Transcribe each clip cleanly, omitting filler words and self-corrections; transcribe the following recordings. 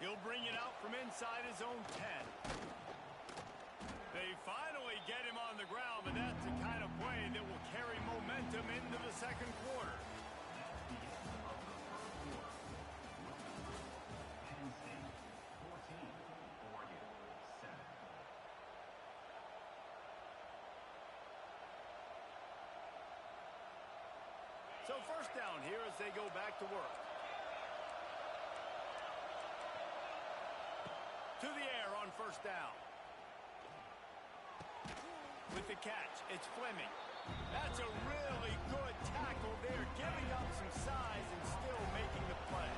He'll bring it out from inside his own 10. They finally get him on the ground, but that's the kind of play that will carry momentum into the second quarter. So first down here as they go back to work. To the air on first down. With the catch, it's Fleming. That's a really good tackle there, giving up some size and still making the play.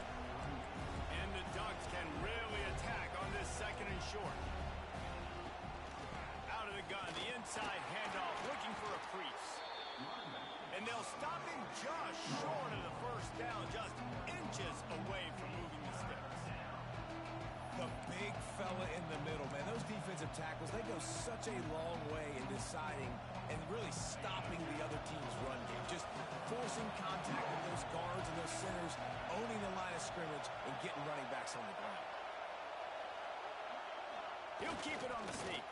And the Ducks can really attack on this second and short. Out of the gun, the inside handoff, looking for a crease. And they'll stop him just short of the first down, just inches away from moving the sticks. The big fella in the middle, man. Those defensive tackles, they go such a long way in deciding and really stopping the other team's run game. Just forcing contact with those guards and those centers, owning the line of scrimmage, and getting running backs on the ground. He'll keep it on the sneak.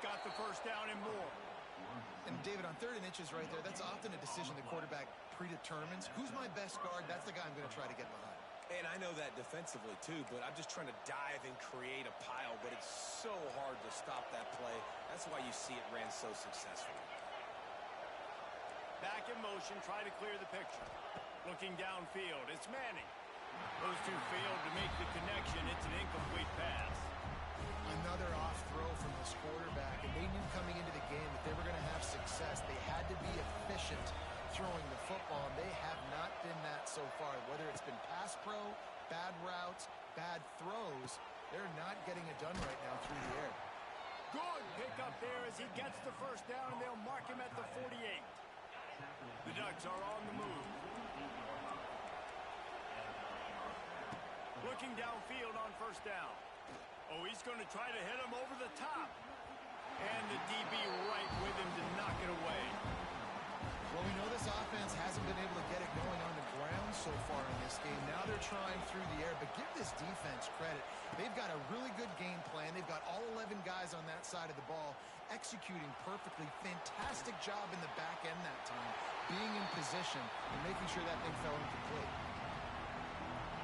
Got the first down and more. And, David, on 3rd and inches right there, that's often a decision the quarterback predetermines. Who's my best guard? That's the guy I'm going to try to get behind. And I know that defensively, too, but I'm just trying to dive and create a pile, but it's so hard to stop that play. That's why you see it ran so successfully. Back in motion, try to clear the picture. Looking downfield, it's Manning. Those two failed to make the connection. It's an incomplete pass. Another off throw from this quarterback, and they knew coming into the game that they were going to have success. They had to be efficient throwing the football, and they have not been that so far. Whether it's been pass pro, bad routes, bad throws, they're not getting it done right now through the air. Good pickup there as he gets the first down, and they'll mark him at the 48. The Ducks are on the move. Looking downfield on first down. Oh, he's going to try to hit him over the top. And the DB right with him to knock it away. Well, we know this offense hasn't been able to get it going on the ground so far in this game. Now they're trying through the air, but give this defense credit. They've got a really good game plan. They've got all 11 guys on that side of the ball executing perfectly. Fantastic job in the back end that time, being in position and making sure that thing fell incomplete.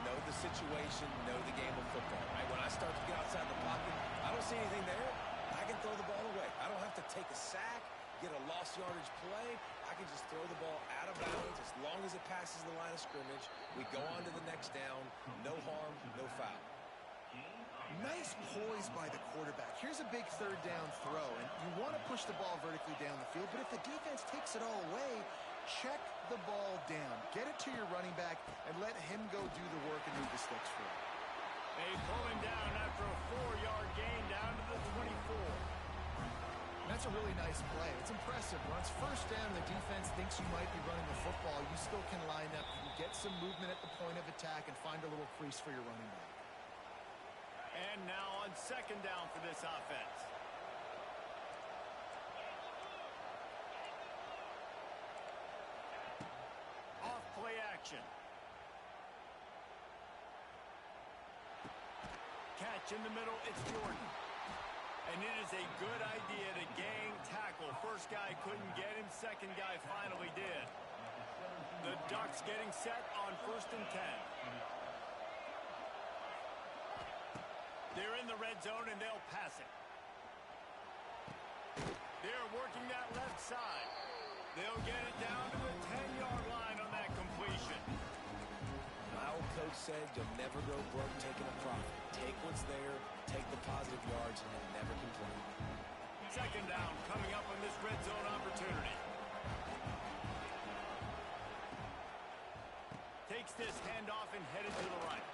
Know the situation, know the game of football, right? When I start to get outside the pocket, I don't see anything there. I can throw the ball away. I don't have to take a sack, get a lost yardage play. I can just throw the ball out of bounds as long as it passes the line of scrimmage. We go on to the next down. No harm, no foul. Nice poise by the quarterback. Here's a big 3rd down throw, and you want to push the ball vertically down the field, but if the defense takes it all away, check the ball down. Get it to your running back and let him go do the work and move the sticks for you. They pull him down after a 4-yard gain down to the 24. That's a really nice play. It's impressive. Once first down, the defense thinks you might be running the football. You still can line up. You can get some movement at the point of attack and find a little crease for your running back. And now on 2nd down for this offense. Off play action. Catch in the middle, it's Jordan. And it is a good idea to gang tackle. First guy couldn't get him, second guy finally did. The Ducks getting set on 1st and 10. They're in the red zone and they'll pass it. They're working that left side. They'll get it down to the 10-yard line on that completion. My old coach said you'll never go broke taking a profit. Take what's there, take the positive yards, and never complain. 2nd down coming up on this red zone opportunity. Takes this handoff and headed to the right.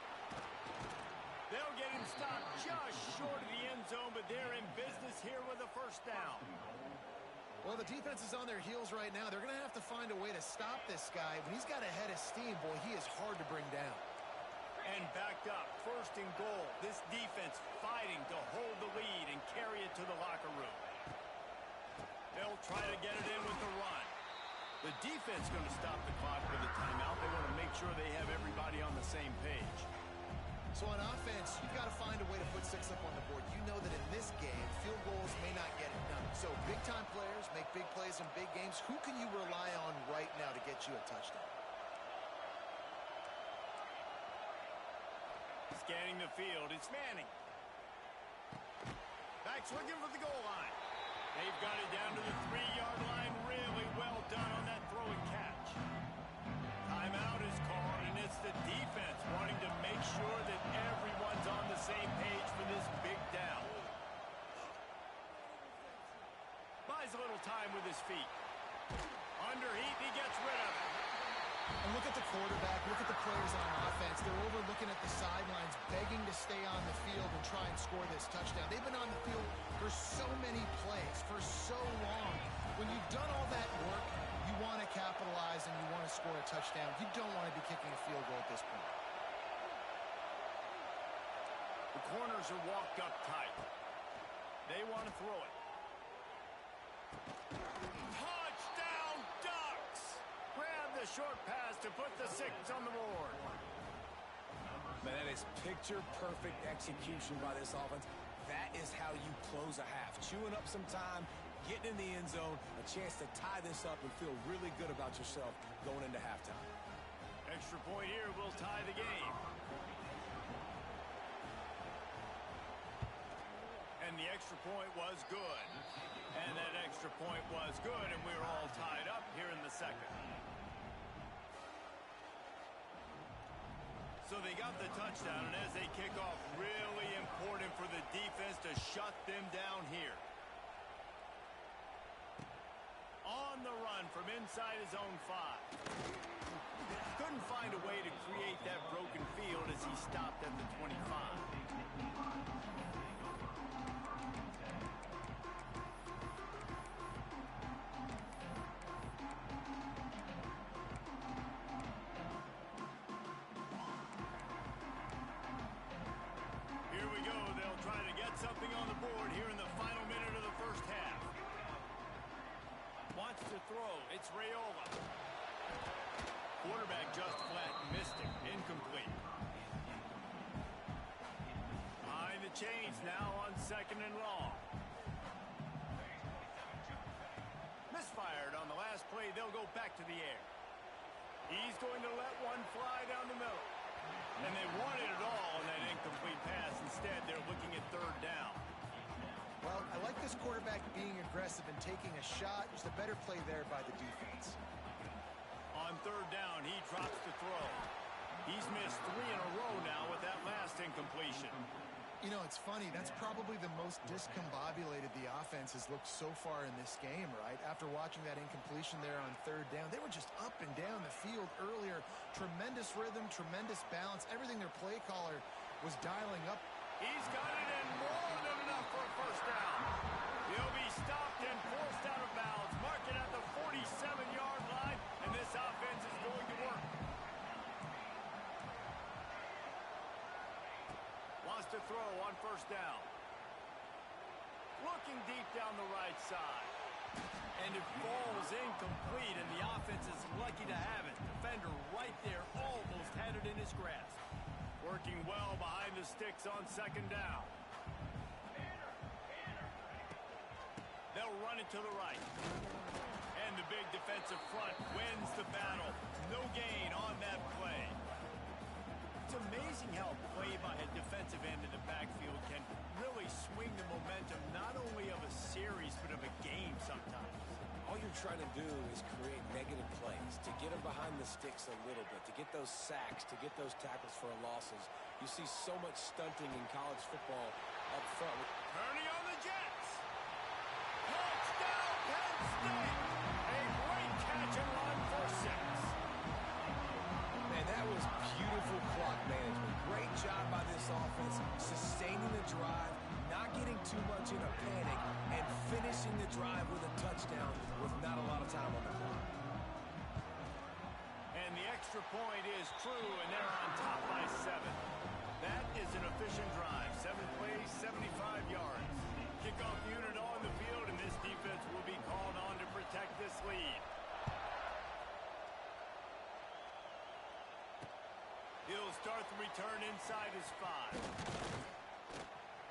They'll get him stopped just short of the end zone, but they're in business here with a first down. Well, the defense is on their heels right now. They're going to have to find a way to stop this guy. When he's got a head of steam, boy, he is hard to bring down. And backed up, 1st and goal. This defense fighting to hold the lead and carry it to the locker room. They'll try to get it in with the run. The defense going to stop the clock with a timeout. They want to make sure they have everybody on the same page. So on offense, you've got to find a way to put 6 up on the board. You know that in this game, field goals may not get it done. So big-time players make big plays in big games. Who can you rely on right now to get you a touchdown? Scanning the field, it's Manning. Backs looking for the goal line. They've got it down to the 3-yard line. Really well done on that throw and catch. Timeout is called, and it's the defense wanting to make sure that everyone's on the same page for this big down. Buys a little time with his feet. Under heat, he gets rid of it. And look at the quarterback, look at the players on offense. They're overlooking at the sidelines, begging to stay on the field and try and score this touchdown. They've been on the field for so many plays, for so long. When you've done all that work, you want to capitalize and you want to score a touchdown. You don't want to be kicking a field goal at this point. The corners are walked up tight. They want to throw it. Touchdown, Ducks! Grab the short pass to put the 6 on the board. Man, that is picture-perfect execution by this offense. That is how you close a half. Chewing up some time, getting in the end zone, a chance to tie this up and feel really good about yourself going into halftime. Extra point here will tie the game. And the extra point was good. And that extra point was good, and we're all tied up here in the second. So they got the touchdown, and as they kick off, really important for the defense to shut them down here. On the run from inside his own 5. Couldn't find a way to create that broken field as he stopped at the 25. Something on the board here in the final minute of the first half. Wants to throw. It's Raiola. Quarterback just flat missed it. Incomplete. Behind the chains now on 2nd and long. Misfired on the last play. They'll go back to the air. He's going to let one fly down the middle. And they wanted it all on that incomplete pass. Instead, they're looking at 3rd down. Well, I like this quarterback being aggressive and taking a shot. Just a better play there by the defense. On 3rd down, he drops the throw. He's missed 3 in a row now with that last incompletion. You know, it's funny. That's probably the most discombobulated the offense has looked so far in this game, right? After watching that incompletion there on 3rd down, they were just up and down the field earlier. Tremendous rhythm, tremendous balance. Everything their play caller was dialing up. He's got it in more than enough for a first down. He'll be stopped and forced out of bounds. Mark it at the 47-yard line, and this offense is going to work. Wants to throw on 1st down. Looking deep down the right side. And it falls incomplete, and the offense is lucky to have it. Defender right there almost had it in his grasp. Working well behind the sticks on 2nd down. They'll run it to the right. And the big defensive front wins the battle. No gain on that play. It's amazing how a play by a defensive end in the backfield can really swing the momentum not only of a series but of a game sometimes. All you're trying to do is create negative plays, to get them behind the sticks a little bit, to get those sacks, to get those tackles for losses. You see so much stunting in college football up front. Turning on the Jets. Touchdown, Penn State. A great catch and run for 6. Man, that was beautiful clock management. Great job by this offense, sustaining the drive, not getting too much in a panic, and finishing the drive with a touchdown with not a lot of time on the clock. And the extra point is true, and they're on top by 7. That is an efficient drive. 7 plays, 75 yards. Kickoff unit on the field, and this defense will be called on to protect this lead. He'll He'll start the return inside his 5.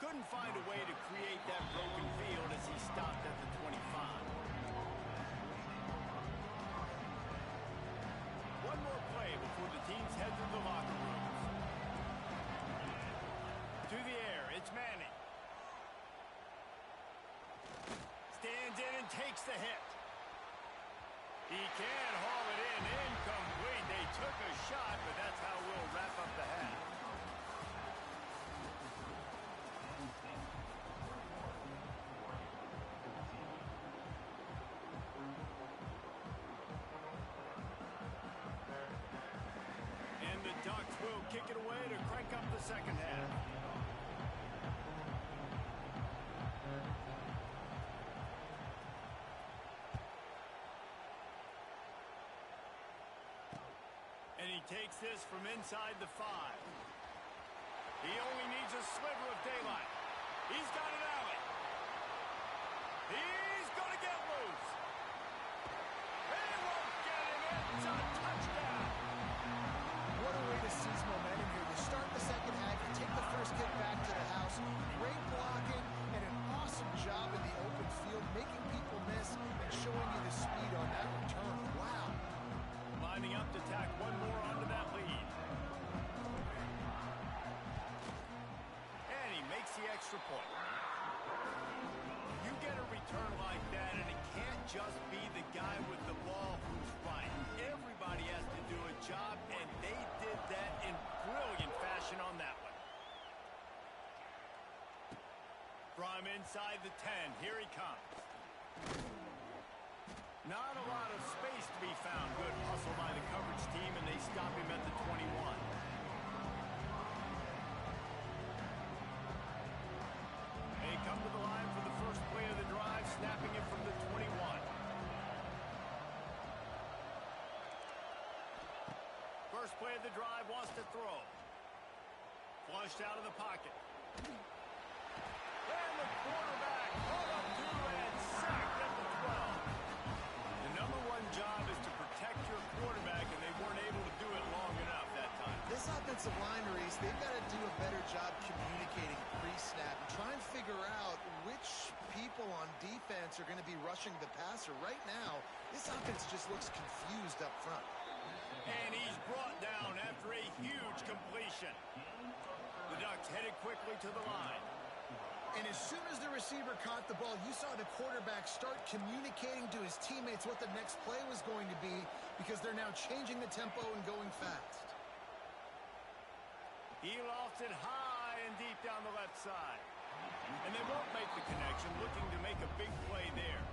Couldn't find a way to create that broken field as he stopped at the 25. One more play before the teams head to the locker rooms. To the air, it's Manning. Stands in and takes the hit. He can haul it in. Incomplete. They took a shot, but that's how we'll wrap up the half. And the Ducks will kick it away to crank up the second half. And he takes this from inside the 5. He only needs a sliver of daylight. He's got an alley. He's going to get loose. He won't get him. It's a touchdown. What a way to seize momentum here. You start the second half, you take the first kick back to the house. Great blocking and an awesome job in the open field, making people miss and showing you the speed on that return. Wow. Lining up to tack one more onto that lead. And he makes the extra point. You get a return like that, and it can't just be the guy with the ball who's right. Everybody has to do a job, and they did that in brilliant fashion on that one. From inside the 10, here he comes. Not a lot of space to be found. Good hustle by the coverage team, and they stop him at the 21. They come to the line for the first play of the drive, snapping it from the 21. First play of the drive, wants to throw. Flushed out of the pocket. And the quarterback caught up to and sacked at the 12. The number one job is to protect your quarterback, and they weren't able to do it long enough that time. This offensive line, Maurice, they've got to do a better job communicating pre-snap and try and figure out which people on defense are going to be rushing the passer. Right now, this offense just looks confused up front. And he's brought down after a huge completion. The Ducks headed quickly to the line. And as soon as the receiver caught the ball, you saw the quarterback start communicating to his teammates what the next play was going to be, because they're now changing the tempo and going fast. He lofts it high and deep down the left side. And they won't make the connection, looking to make a big play there.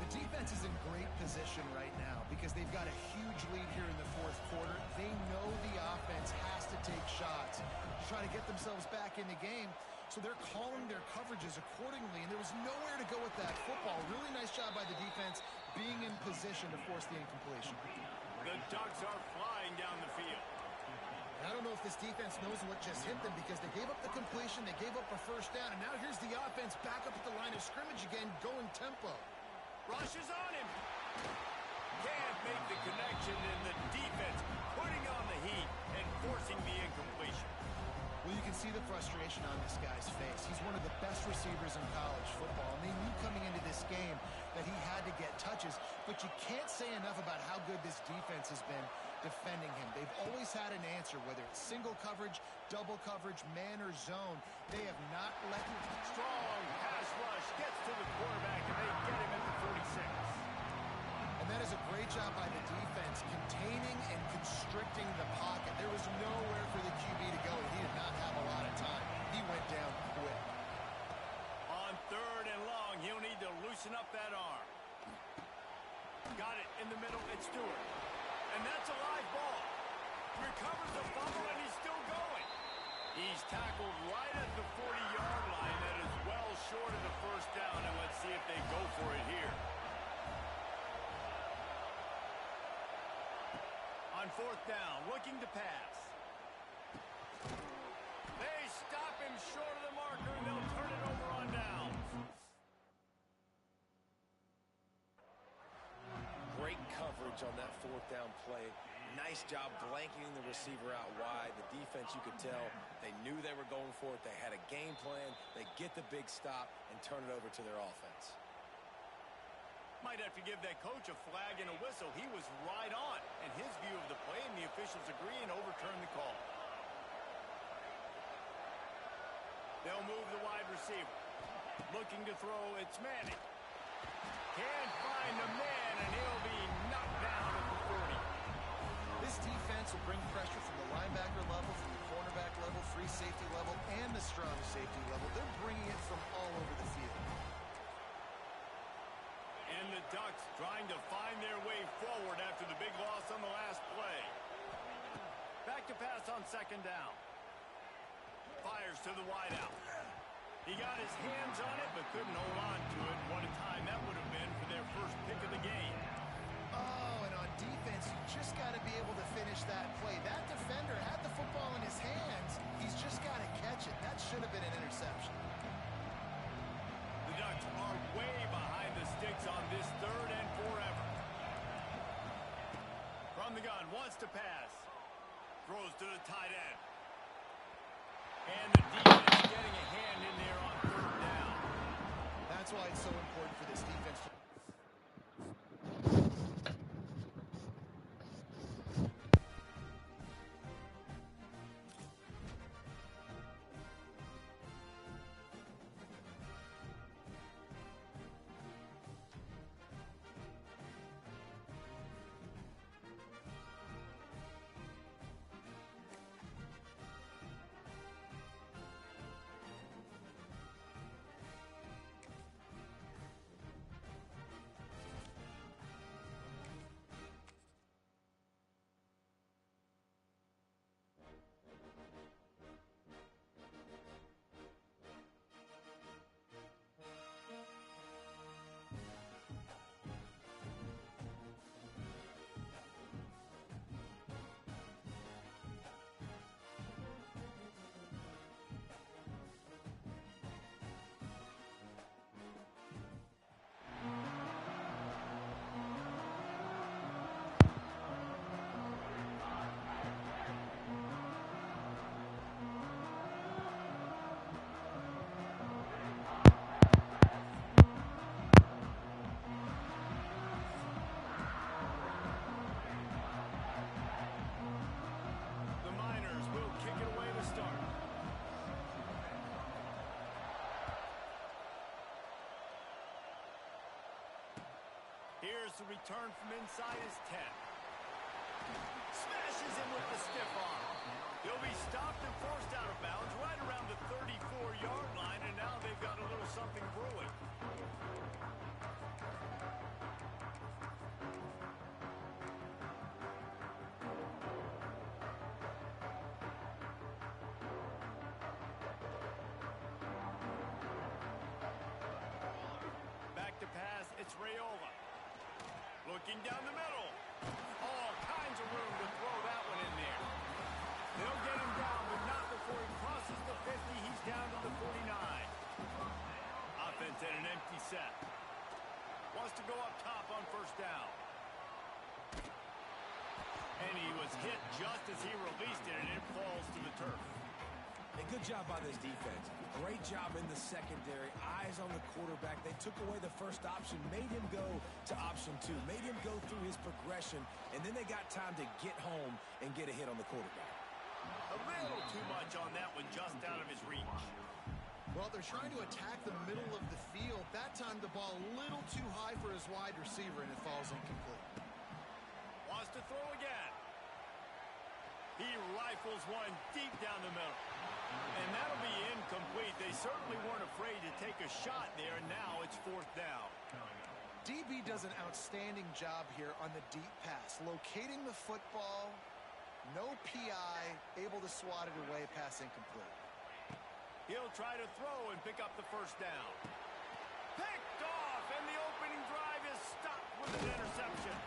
The defense is in great position right now because they've got a huge lead here in the fourth quarter. They know the offense has to take shots to try to get themselves back in the game. So they're calling their coverages accordingly, and there was nowhere to go with that football. Really nice job by the defense being in position to force the incompletion. The Ducks are flying down the field. And I don't know if this defense knows what just hit them, because they gave up the completion, they gave up a first down, and now here's the offense back up at the line of scrimmage again, going tempo. Rushes on him. Can't make the connection, and the defense putting on the heat and forcing the incompletion. Well, you can see the frustration on this guy's face. He's one of the best receivers in college football, and they knew coming into this game that he had to get touches, but you can't say enough about how good this defense has been defending him. They've always had an answer, whether it's single coverage, double coverage, man or zone. They have not let him. Strong pass rush gets to the quarterback, and they get him at the 46. And that is a great job by the defense, containing and constricting the pocket. There was nowhere for the QB to go. He did not have a lot of time. He went down quick. On third and long, he'll need to loosen up that arm. Got it in the middle. It's Stewart. And that's a live ball. Recovers the fumble, and he's still going. He's tackled right at the 40-yard line. That is well short of the first down, and let's see if they go for it here. On fourth down, looking to pass. They stop him short of the marker, and they'll turn it over on downs. Great coverage on that fourth down play. nice job blanketing the receiver out wide. The defense, you could tell, they knew they were going for it. They had a game plan. They get the big stop and turn it over to their offense. Might have to give that coach a flag and a whistle. He was right on in his view of the play, and the officials agree and overturn the call. They'll move the wide receiver. Looking to throw, it's Manning. Can't find the man, and he'll be knocked down at the 40. This defense will bring pressure from the linebacker level, from the cornerback level, free safety level, and the strong safety level. They're bringing it from all over the field. And the Ducks trying to find their way forward after the big loss on the last play. Back to pass on second down. Fires to the wideout. He got his hands on it, but couldn't hold on to it. What a time that would have been for their first pick of the game. Oh, and on defense, you just got to be able to finish that play. That defender had the football in his hands. He's just got to catch it. That should have been an interception. The Ducks are way behind the sticks on this third and forever. From the gun, wants to pass. Throws to the tight end. And the defense getting a hand in there on third down. That's why it's so important for this defense to... Here's the return from inside his 10. Smashes him with the stiff arm. He'll be stopped and forced out of bounds right around the 34-yard line, and now they've got a little something brewing. Back to pass, it's Raiola. Looking down the middle. All kinds of room to throw that one in there. They'll get him down, but not before he crosses the 50. He's down to the 49. Offense at an empty set. Wants to go up top on first down. And he was hit just as he released it, and it falls to the turf. A good job by this defense. Great job in the secondary. Eyes on the quarterback. They took away the first option, made him go to option 2, made him go through his progression, and then they got time to get home and get a hit on the quarterback. A little too much on that one, just out of his reach. Well, they're trying to attack the middle of the field. That time the ball a little too high for his wide receiver, and it falls incomplete. Wants to throw again. He rifles one deep down the middle. And that'll be incomplete. They certainly weren't afraid to take a shot there, and now it's fourth down. DB does an outstanding job here on the deep pass. Locating the football, no PI, able to swat it away, pass incomplete. He'll try to throw and pick up the first down. Picked off, and the opening drive is stopped with an interception.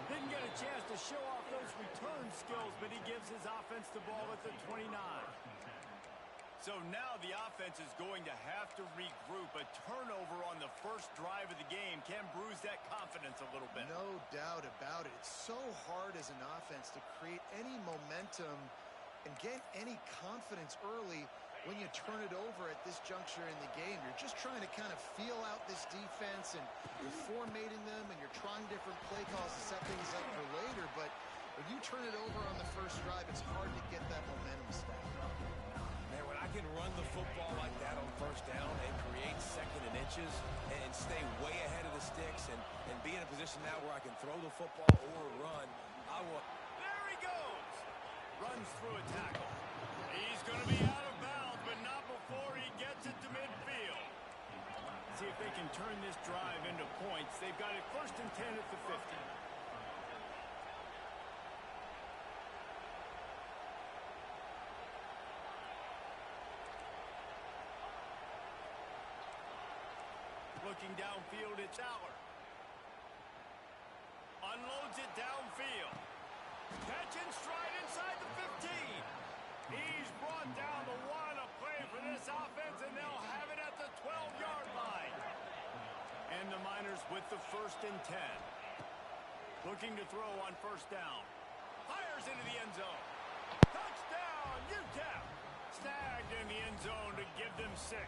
Didn't get a chance to show off those return skills, but he gives his offense the ball at the 29. So now the offense is going to have to regroup. A turnover on the first drive of the game can bruise that confidence a little bit. No doubt about it. It's so hard as an offense to create any momentum and get any confidence early when you turn it over at this juncture in the game. You're just trying to kind of feel out this defense, and you're formatting them, and you're trying different play calls to set things up for later. But when you turn it over on the first drive, it's hard to get that momentum established. Man, when I can run the football like that on first down and create second and inches and stay way ahead of the sticks and be in a position now where I can throw the football or run, I will. There he goes. Runs through a tackle. He's going to be out of bounds, but not before he gets it to midfield. See if they can turn this drive into points. They've got it 1st and 10 at the 50. Looking downfield, it's Aller. Unloads it downfield. Catch and stride inside the 15. He's brought down the one. A play for this offense, and they'll have it at the 12-yard line. And the Miners with the 1st and 10. Looking to throw on first down. Fires into the end zone. Touchdown, UTEP. Snagged in the end zone to give them 6.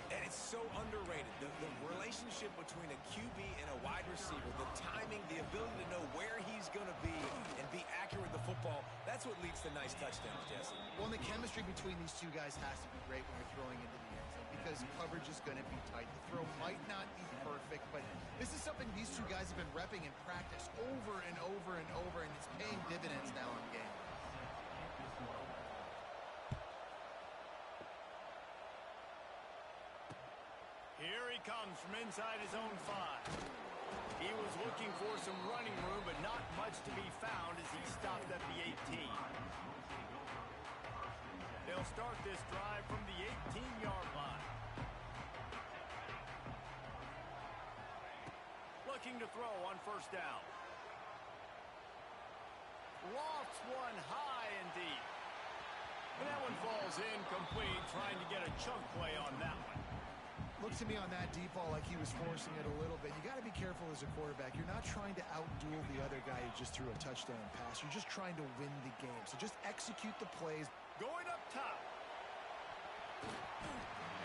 And it's so underrated. The relationship between a QB and a wide receiver, the timing, the ability to know where he's going to be and be accurate with the football, that's what leads to nice touchdowns, Jesse. Well, the chemistry between these two guys has to be great when you're throwing into the end zone because coverage is going to be tight. The throw might not be perfect, but this is something these two guys have been repping in practice over and over and over, and it's paying dividends now in the game. Here he comes from inside his own 5. He was looking for some running room, but not much to be found as he stopped at the 18. They'll start this drive from the 18-yard line. Looking to throw on first down. Lofts one high and deep. And that one falls incomplete, trying to get a chunk play on that one. Looks to me on that deep ball like he was forcing it a little bit. You got to be careful as a quarterback. You're not trying to outduel the other guy who just threw a touchdown pass. You're just trying to win the game. So just execute the plays. Going up top.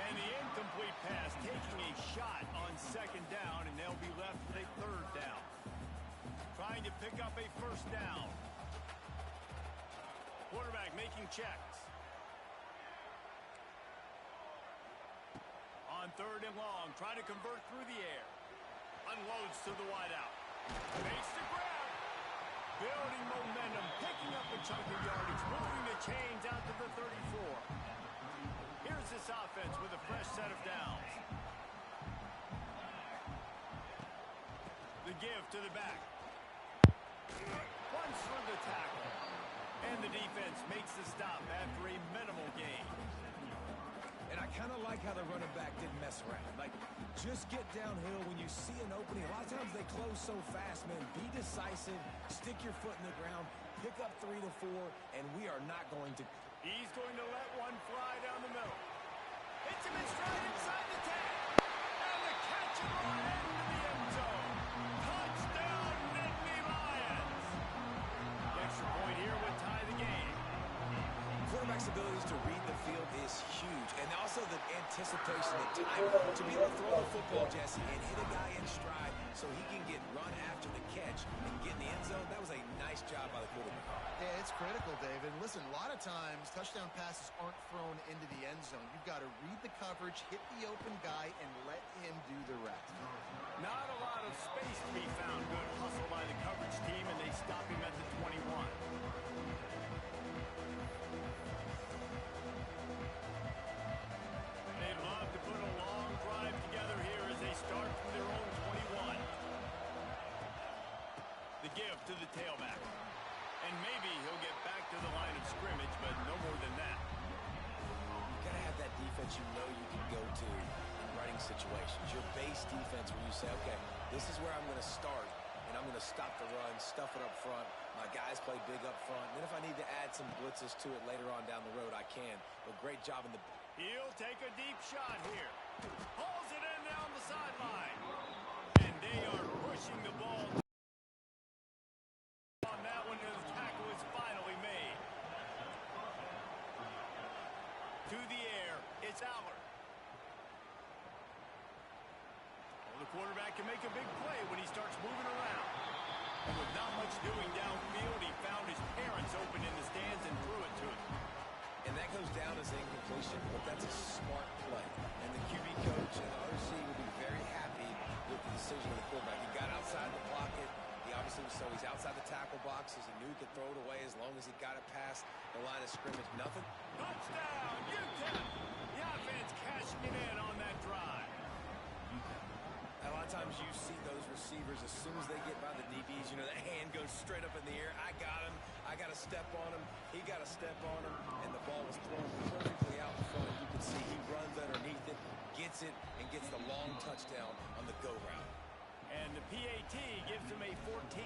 And the incomplete pass taking a shot on second down, and they'll be left with a third down. Trying to pick up a first down. Quarterback making checks. On third and long, trying to convert through the air. Unloads to the wideout. Makes the grab. Building momentum, picking up a chunk of yardage, moving the chains out to the 34. Here's this offense with a fresh set of downs. The give to the back. Runs through the tackle. And the defense makes the stop after a minimal gain. And I kind of like how the running back didn't mess around. Like, just get downhill when you see an opening. A lot of times they close so fast, man. Be decisive, stick your foot in the ground, pick up 3 to 4, and we are not going to. He's going to let one fly down the middle. Hits him in stride inside the 10. And the catch and run into the end zone. Touchdown, Nittany Lions. The extra point here would tie the game. Quarterback's abilities to read the field is huge. And also the anticipation, the time to be able to throw the football, Jesse, and hit a guy in stride so he can get run after the catch and get in the end zone. That was a nice job by the quarterback. Yeah, it's critical, David. Listen, a lot of times touchdown passes aren't thrown into the end zone. You've got to read the coverage, hit the open guy, and let him do the rest. Not a lot of space to be found. Good hustle by the coverage team, and they stop him at the 21. They'd love to put a long drive together here as they start from their own 21. The give to the tailback. And maybe he'll get back to the line of scrimmage, but no more than that. You've got to have that defense you know you can go to in running situations. Your base defense where you say, okay, this is where I'm going to start. and I'm going to stop the run, stuff it up front. My guys play big up front. And then if I need to add some blitzes to it later on down the road, I can. But great job in the... He'll take a deep shot here. Pulls it in down the sideline. And they are pushing the ball on that one, and the tackle is finally made. To the air, it's Allard. Well, the quarterback can make a big play when he starts moving around. And with not much doing downfield, he found his parents open in the stands and threw it to him. And that goes down as incompletion, but that's a smart play. And the QB coach and the OC will be very happy with the decision of the quarterback. He got outside the pocket. He obviously was so he's outside the tackle boxes. He knew he could throw it away as long as he got it past the line of scrimmage. Nothing. Touchdown, UTEP! The offense cashing it in on that drive. A lot of times you see those receivers, as soon as they get by the DBs, you know, the hand goes straight up in the air. I got him. I got to step on him. He got to step on him. And the ball was thrown perfectly out in front. You can see he runs underneath it, gets it, and gets the long touchdown on the go route. And the PAT gives them a 14-7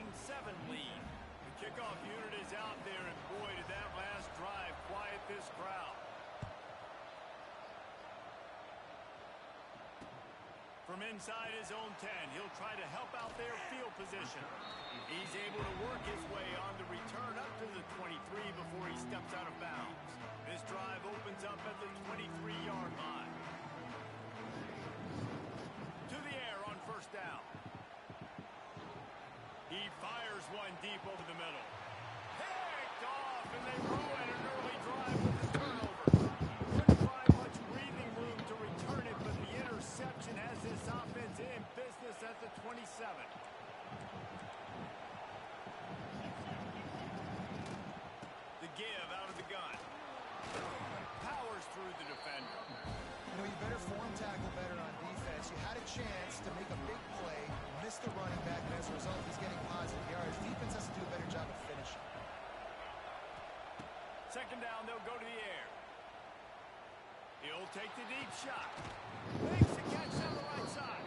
lead. The kickoff unit is out there, and boy, did that last drive quiet this crowd. From inside his own 10, he'll try to help out their field position. He's able to work his way on the return up to the 23 before he steps out of bounds. This drive opens up at the 23-yard line. To the air on first down. He fires one deep over the middle. Picked off, and they ruin an early drive with the turnover. Couldn't find much breathing room to return it, but the interception has this offense in business at the 27. The give out of the gun. Powers through the defender. You know, you better form tackle better on defense. You had a chance to make a big play, missed the running back, and as a result, he's getting positive yards. Defense has to do a better job of finishing. Second down, they'll go to the air. He'll take the deep shot. Makes the catch on the right side.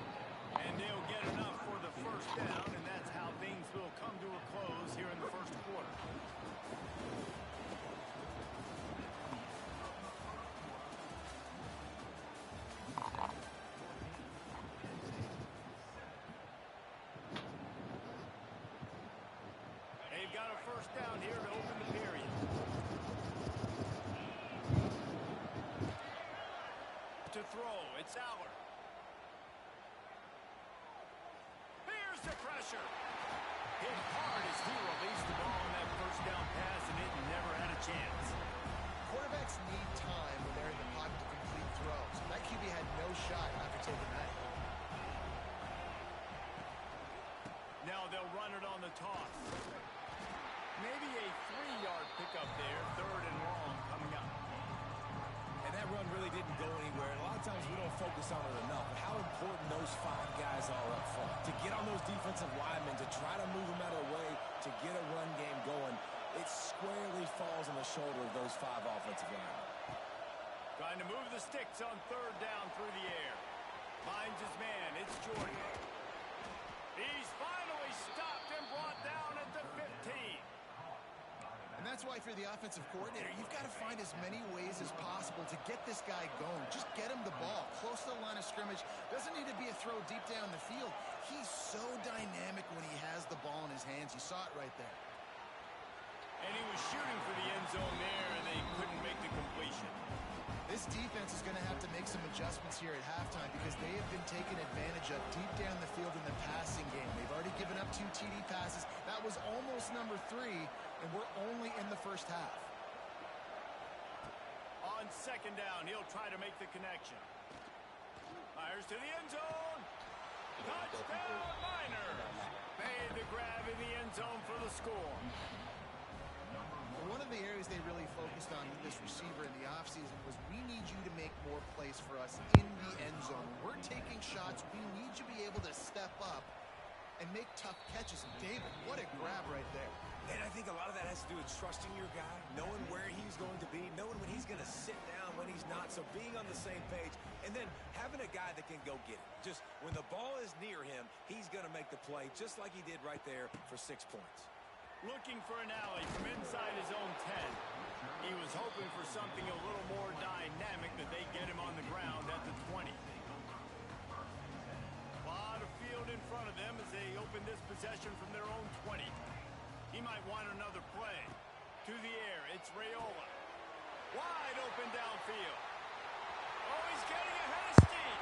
And they'll get enough for the first down, and that's how things will come to a close here in the first quarter. They've got a first down here to open the period. To throw, it's Allard. Here's the pressure. Hit hard as he released the ball on that first down pass, and it never had a chance. Quarterbacks need time when they're in the pocket to complete throws. That QB had no shot after taking that. Now they'll run it on the toss. Maybe a 3-yard pickup there, third and long coming up. And that run really didn't go anywhere. And a lot of times we don't focus on it enough. But how important those 5 guys are up front. To get on those defensive linemen, to try to move them out of the way, to get a run game going, it squarely falls on the shoulder of those 5 offensive linemen. Trying to move the sticks on third down through the air. Finds his man. It's Jordan. He's finally stopped and brought down at the 15. And that's why, for the offensive coordinator, you've got to find as many ways as possible to get this guy going. Just get him the ball close to the line of scrimmage. Doesn't need to be a throw deep down the field. He's so dynamic when he has the ball in his hands. You saw it right there. And he was shooting for the end zone there, and they couldn't make the completion. This defense is going to have to make some adjustments here at halftime because they have been taken advantage of deep down the field in the passing game. They've already given up 2 TD passes. That was almost number 3, and we're only in the first half. On second down, he'll try to make the connection. Fires to the end zone. Touchdown, Miners. Made the grab in the end zone for the score. One of the areas they really focused on with this receiver in the offseason was we need you to make more plays for us in the end zone. We're taking shots. We need you to be able to step up and make tough catches. And David, what a grab right there. And I think a lot of that has to do with trusting your guy, knowing where he's going to be, knowing when he's going to sit down, when he's not. So being on the same page, and then having a guy that can go get it. Just when the ball is near him, he's going to make the play, just like he did right there for 6 points. Looking for an alley from inside his own 10. He was hoping for something a little more dynamic, that they get him on the ground at the 20. A lot of field in front of them as they open this possession from their own 20. He might want another play. To the air, it's Raiola. Wide open downfield. Oh, he's getting ahead of steam.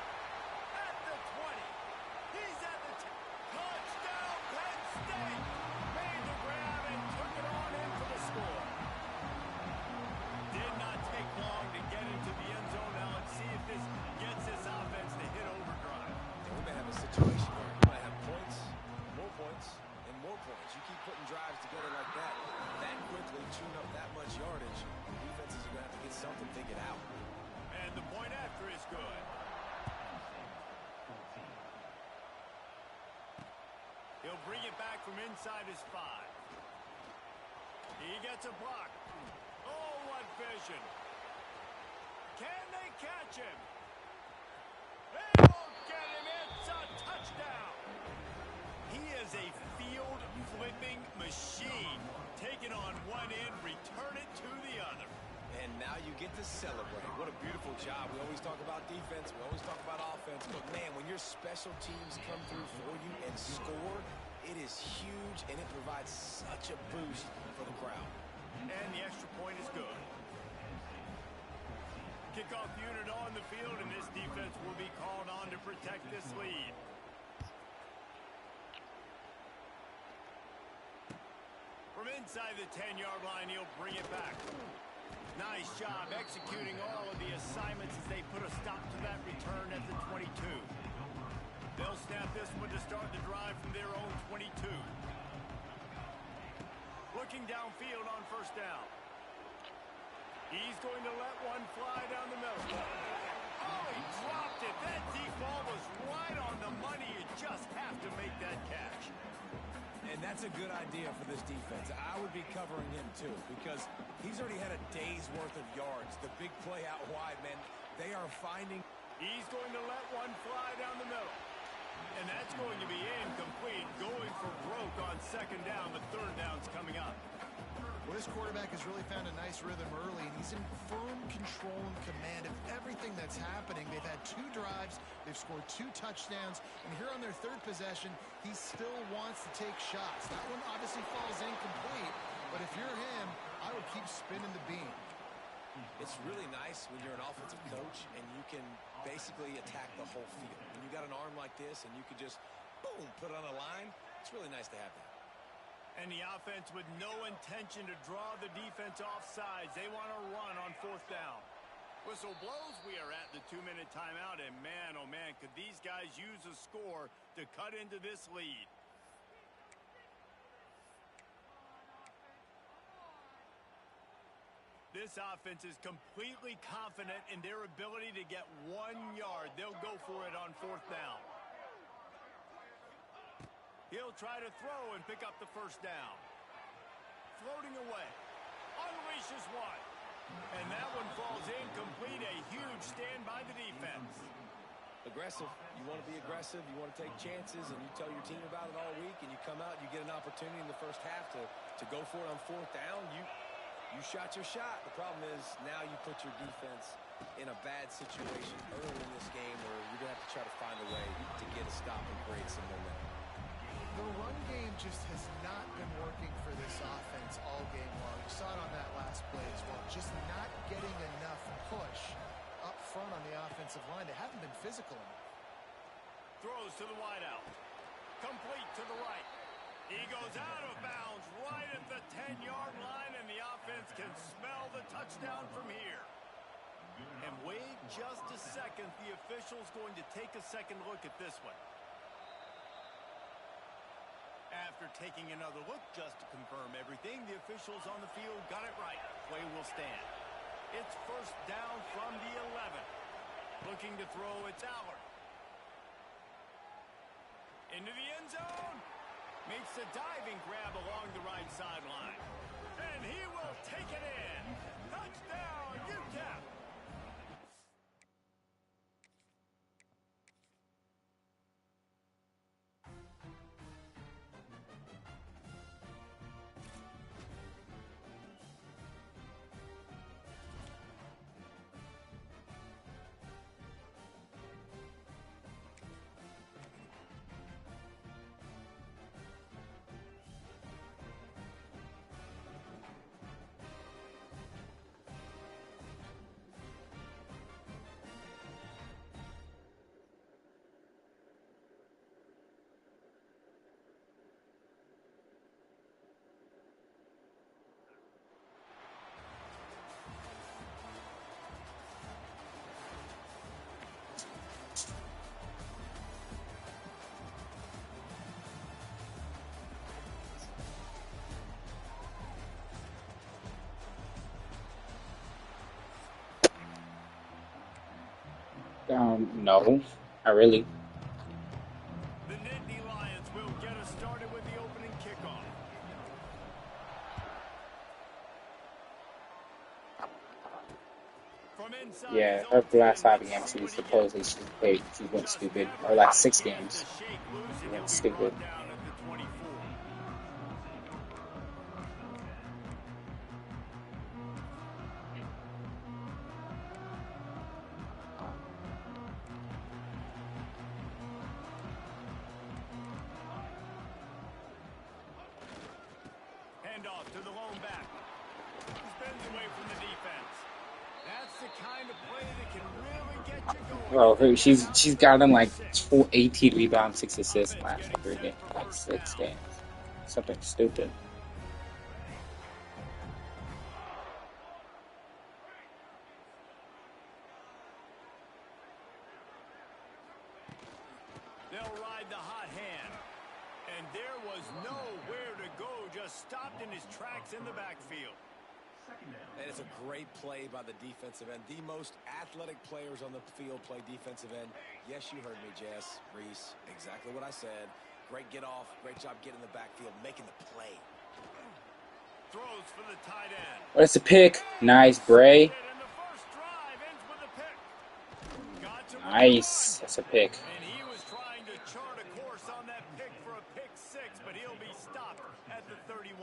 At the 20. He's at the 10. Touchdown, Penn State. Made the grab and took it on in for the score. Did not take long to get into the end zone. Now let's see if this gets this offense to hit overdrive. We may have a situation where we might have points, and more points. You keep putting drives together like that quickly, chewing up that much yardage, defenses are going to have to get something figured out. And the point after is good. He'll bring it back from inside his 5. He gets a block. Oh, what vision. Can they catch him? They won't get him. It's a touchdown. He is a field-flipping machine. Take it on one end, return it to the other. And now you get to celebrate. What a beautiful job. We always talk about defense. We always talk about offense. But, man, when your special teams come through for you and score, it is huge, and it provides such a boost for the crowd. And the extra point is good. Kickoff unit on the field, and this defense will be called on to protect this lead. From inside the 10-yard line, he'll bring it back. Nice job executing all of the assignments as they put a stop to that return at the 22. They'll snap this one to start the drive from their own 22. Looking downfield on first down. He's going to let one fly down the middle. Oh, he dropped it. That deep ball was right on the money. You just have to make that catch. And that's a good idea for this defense. I would be covering him, too, because he's already had a day's worth of yards. The big play out wide, man, they are finding. He's going to let one fly down the middle. And that's going to be incomplete, going for broke on second down. The third down's coming up. Well, this quarterback has really found a nice rhythm early, and he's in firm control and command of everything that's happening. They've had 2 drives. They've scored 2 touchdowns. And here on their 3rd possession, he still wants to take shots. That one obviously falls incomplete. But if you're him, I would keep spinning the beam. It's really nice when you're an offensive coach and you can basically attack the whole field. When you got an arm like this and you can just, boom, put it on a line, it's really nice to have that. And the offense with no intention to draw the defense off sides. They want to run on 4th down. Whistle blows. We are at the 2-minute timeout. And man, oh man, could these guys use a score to cut into this lead. This offense is completely confident in their ability to get 1 yard. They'll go for it on 4th down. He'll try to throw and pick up the first down. Floating away. Unleashes one. And that one falls incomplete. A huge stand by the defense. Aggressive. You want to be aggressive. You want to take chances, and you tell your team about it all week, and you come out and you get an opportunity in the first half to go for it on 4th down. You shot your shot. The problem is now you put your defense in a bad situation early in this game where you're going to have to try to find a way to get a stop and create some momentum. The run game just has not been working for this offense all game long. You saw it on that last play as well. Just not getting enough push up front on the offensive line. They haven't been physical enough. Throws to the wideout. Complete to the right. He goes out of bounds right at the 10-yard line, and the offense can smell the touchdown from here. And wait just a second. The official's going to take a second look at this one. After taking another look just to confirm everything, the officials on the field got it right. Play will stand. It's first down from the 11. Looking to throw, it's Allard. Into the end zone. Makes a diving grab along the right sideline. And he will take it in. Touchdown, UTEP. No, not really. The Nittany Lions will get us started with the opening kickoff. From inside Yeah, his her own 10, last 5 let's games, see what he supposedly gets. she went Just stupid. never Or had like a 6 chance to games, shake loose, she and went he'll be stupid. brought down at the 24. Handoff to the lone back. He spins away from the defense. That's the kind of play that can really get you going. Bro, she's gotten like 18 rebounds, 6 assists in the last 3 games, like 6 games. Something stupid. They'll ride the hot hand. And there was nowhere to go, just stopped in his tracks in the backfield. And it's a great play by the defensive end. The most athletic players on the field play defensive end. Yes, you heard me, Jess, Reese. Exactly what I said. Great get off. Great job getting the backfield, making the play. Throws for the tight end. That's a pick. Nice, Bray. And the first drive ends with a pick. Got to Nice. That's a pick. And he was trying to chart a course on that pick for a pick 6, but he'll be stopped at the 31.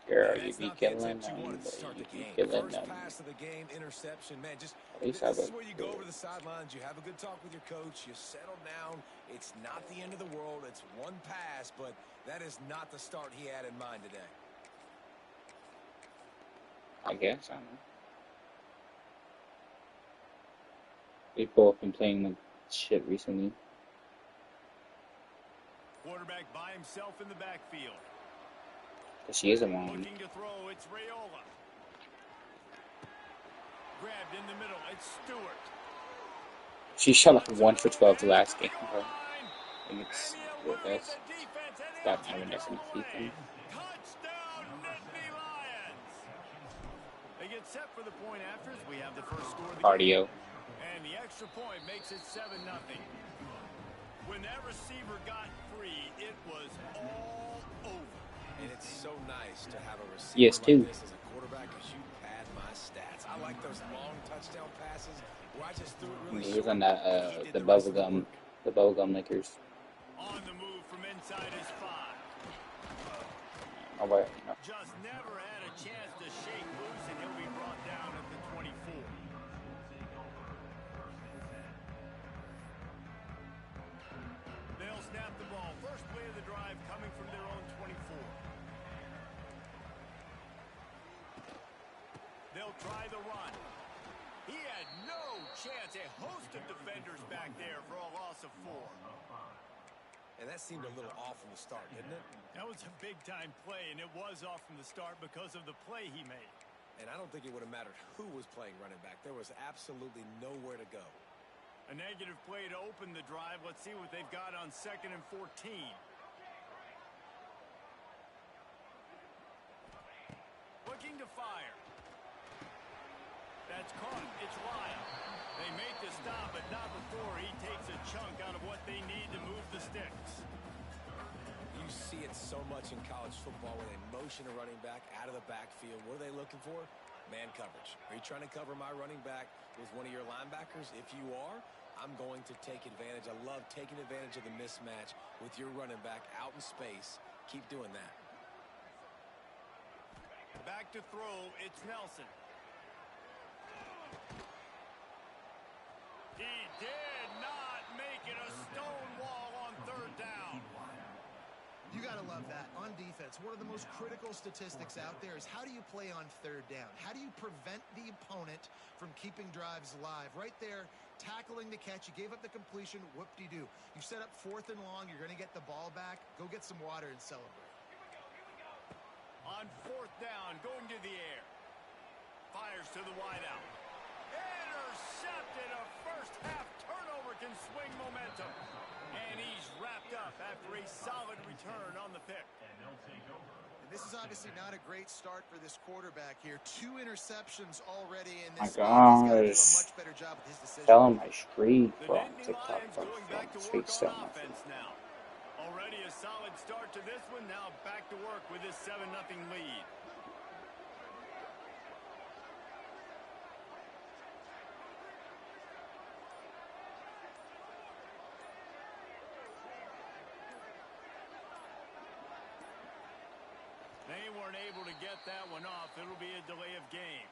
Girl, you be Not the killing attempt them. you wanted to start You the be game. killing First them. pass of the game, interception. Man, just At least this I is would. where you go over the sidelines. You have a good talk with your coach. You settle down. It's not the end of the world. It's one pass, but that is not the start he had in mind today. I guess. I don't know. They've both been playing like shit recently. Quarterback by himself in the backfield. But she isn't one. Looking to throw, it's Raiola. Grabbed in the middle, it's Stewart. She shot like 1 for 12 the last game, bro. And it's that's that magnificent season. Touchdown, Nittany Lions! They get set for the point after as we have the first score of the Cardio. game. And the extra point makes it 7-0. When that receiver got free, it was all over. And it's so nice to have a receiver Yes, too. like this as a quarterback because you pad my stats. I like those long touchdown passes where I just threw it really He was short. on and he did the rest of bubblegum, work. the bubblegum lickers. On the move from inside his 5. Oh wait, no. Just never had a chance to shake loose, and he'll be brought down at the 24. They'll snap the ball. First play of the drive coming from their own 24. They'll try the run. He had no chance. A host of defenders back there for a loss of 4. And that seemed a little off from the start, didn't it? That was a big-time play, and it was off from the start because of the play he made. And I don't think it would have mattered who was playing running back. There was absolutely nowhere to go. A negative play to open the drive. Let's see what they've got on 2nd and 14. Looking to fire. That's caught. It's Lyle. They make the stop, but not before he takes a chunk out of what they need to move the sticks. You You see it so much in college football where they motion a running back out of the backfield. What are they looking for? Man coverage. Are you trying to cover my running back with one of your linebackers? If you are, I'm going to take advantage. I love taking advantage of the mismatch with your running back out in space. Keep doing that. Back to throw, it's Nelson. He did not make it a stone wall on third down. You got to love that. On defense, one of the most critical statistics out there is how do you play on third down? How do you prevent the opponent from keeping drives alive? Right there, tackling the catch. You gave up the completion. Whoop-de-doo. You set up 4th and long. You're going to get the ball back. Go get some water and celebrate. On 4th down, going to the air. Fires to the wideout. Intercepted. A first-half turnover can swing momentum. And he's wrapped up after a solid return on the pick. And this is obviously not a great start for this quarterback here. 2 interceptions already in My this game. He's got to do a much better job with his decision. Telling my streak, The bro. Nittany TikTok, Lions bro. going back to Streak work so on much. offense now. Already a solid start to this one. Now back to work with this 7-0 lead. They weren't able to get that one off. It'll be a delay of game.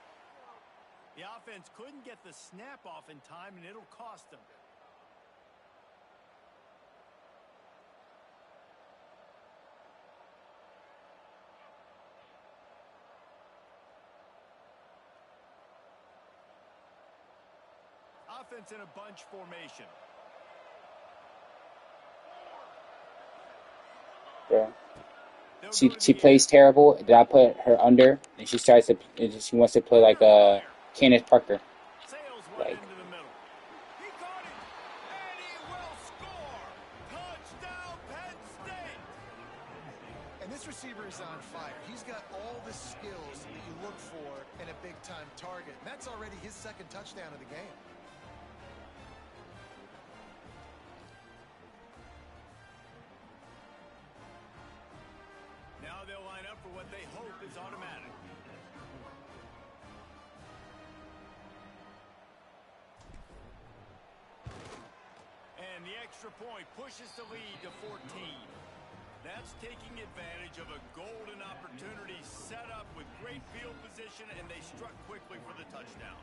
The offense couldn't get the snap off in time, and it'll cost them. Offense in a bunch formation. Yeah. She plays terrible. Then I put her under, and she starts to. She wants to play like Candace Parker. Sales Like, went into the middle. He caught it, and he will score. Touchdown, Penn State. And this receiver is on fire. He's got all the skills that you look for in a big-time target. And that's already his 2nd touchdown of the game. Now they'll line up for what they hope is automatic. And the extra point pushes the lead to 14. That's taking advantage of a golden opportunity set up with great field position, and they struck quickly for the touchdown.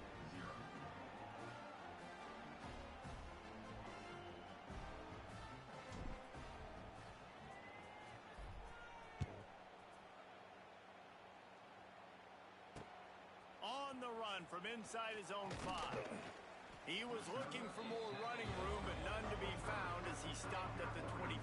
On the run from inside his own 5. He was looking for more running room, but none to be found as he stopped at the 23.